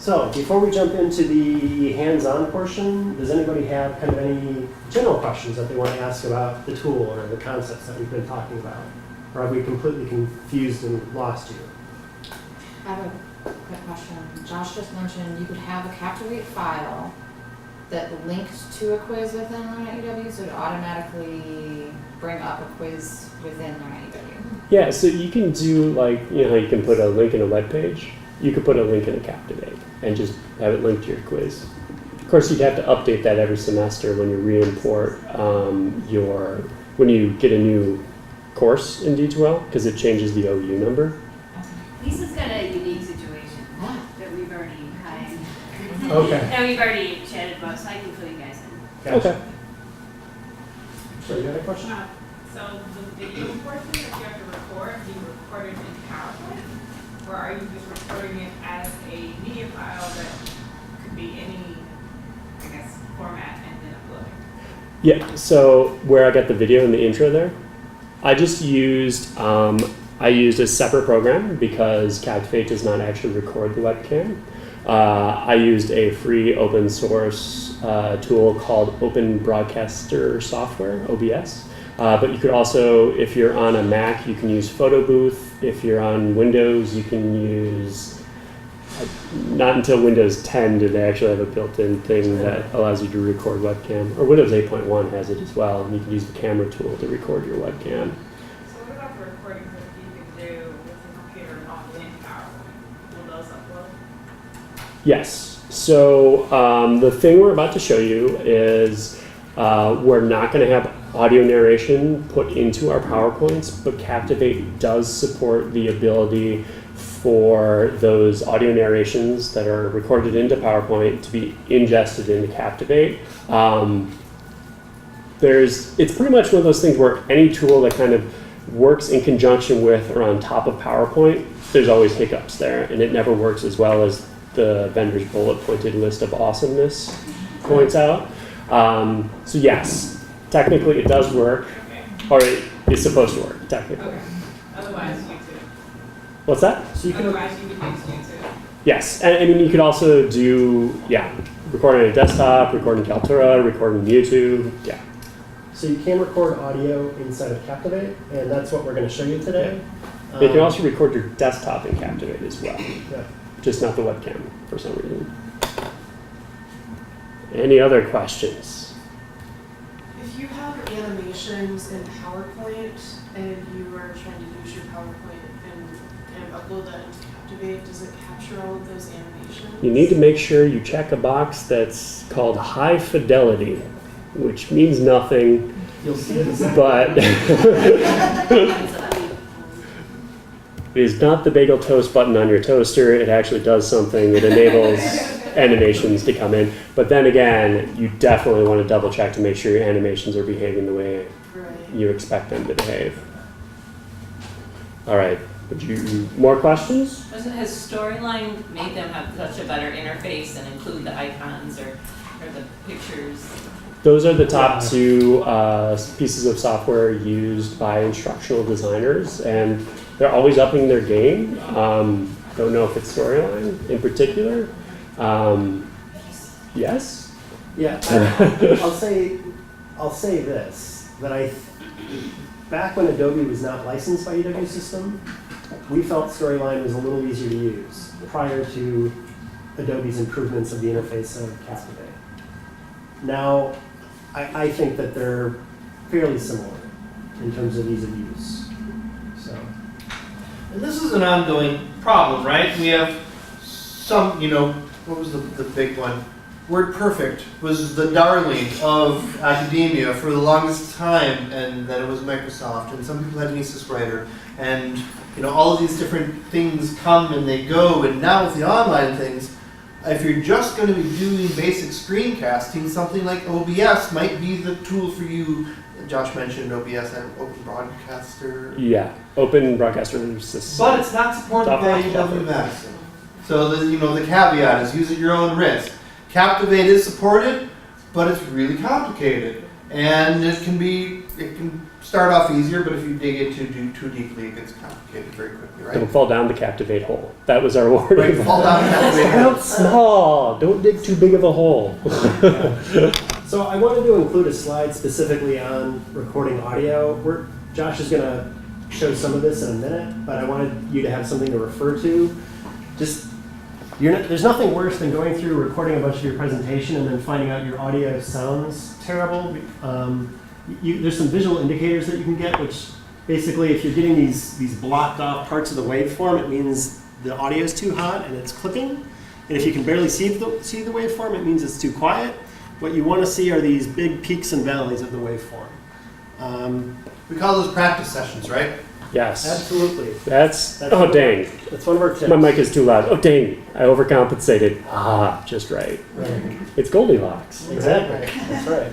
So before we jump into the hands-on portion, does anybody have kind of any general questions that they want to ask about the tool or the concepts that we've been talking about? Or have we completely confused and lost you? I have a quick question. Josh just mentioned you could have a Captivate file that linked to a quiz within Learn at UW, so it automatically bring up a quiz within Learn at UW. Yeah, so you can do like, you know how you can put a link in a web page? You could put a link in a Captivate and just have it linked to your quiz. Of course, you'd have to update that every semester when you re-import when you get a new course in D2L, because it changes the OU number. Lisa's got a unique situation that we've already had. Okay. And we've already chatted about, so I can fill you guys in. Gotcha. Okay. So you got a question? So the video portion that you have to record, do you record it in PowerPoint? Or are you just recording it as a media file that could be any, I guess, format and then uploading? Yeah, so where I got the video in the intro there, I just used, I used a separate program because Captivate does not actually record the webcam. I used a free open source tool called Open Broadcaster Software, OBS. But you could also, if you're on a Mac, you can use Photo Booth. If you're on Windows, you can use, not until Windows 10 did they actually have a built-in thing that allows you to record webcam. Or Windows 8.1 has it as well, and you can use the camera tool to record your webcam. So what about the recordings that you can do with the computer on in PowerPoint? Will those upload? Yes. So the thing we're about to show you is we're not going to have audio narration put into our PowerPoints, but Captivate does support the ability for those audio narrations that are recorded into PowerPoint to be ingested into Captivate. It's pretty much one of those things where any tool that kind of works in conjunction with or on top of PowerPoint, there's always hiccups there, and it never works as well as the vendor's bullet-pointed list of awesomeness points out. So yes, technically it does work, or it is supposed to work, technically. Okay. Otherwise, YouTube. What's that? So you can, Otherwise, you could use YouTube. Yes, and I mean you could also do, record on a desktop, record in Kaltura, record in YouTube, yeah. so you can record audio inside of Captivate, and that's what we're going to show you today. You can also record your desktop in Captivate as well, Yeah. just not the webcam for some reason. Any other questions? If you have animations in PowerPoint and you are trying to use your PowerPoint and upload that into Captivate, does it capture all of those animations? You need to make sure you check a box that's called high fidelity, which means nothing, You'll see it. but it is not the bagel toast button on your toaster. It actually does something. It enables animations to come in. But then again, you definitely want to double check to make sure your animations are behaving the way you expect them to behave. All right. More questions? Has Storyline made them have such a better interface and include the icons or the pictures? Those are the top two pieces of software used by instructional designers, and they're always upping their game. Don't know if it's Storyline in particular. Yes? Yeah, I'll say this, that back when Adobe was not licensed by UW System, we felt Storyline was a little easier to use prior to Adobe's improvements of the interface of Captivate. Now, I think that they're fairly similar in terms of ease of use. So, And this is an ongoing problem, right? We have some, what was the big one? WordPerfect was the darling of academia for the longest time, and then it was Microsoft, and some people had Mises Writer, and all of these different things come and they go, and now with the online things, if you're just going to be doing basic screencasting, something like OBS might be the tool for you. Josh mentioned OBS and Open Broadcaster. Yeah, Open Broadcaster System. But it's not supported by UW Madison. So the caveat is use at your own risk. Captivate is supported, but it's really complicated. And it can start off easier, but if you dig it too deeply, it gets complicated very quickly, right? Don't fall down the Captivate hole. That was our warning. Right, fall down Captivate. Start out small. Don't dig too big of a hole. So I wanted to include a slide specifically on recording audio. Josh is going to show some of this in a minute, but I wanted you to have something to refer to. There's nothing worse than going through recording a bunch of your presentation and then finding out your audio sounds terrible. There's some visual indicators that you can get, which basically, if you're getting these blocked off parts of the waveform, it means the audio is too hot and it's clipping. And if you can barely see the waveform, it means it's too quiet. What you want to see are these big peaks and valleys of the waveform. We call those practice sessions, right? Yes. Absolutely. That's oh dang. That's one of our tips. My mic is too loud. Oh dang. I overcompensated. Ah, just right. Right. It's Goldilocks. Exactly. That's right.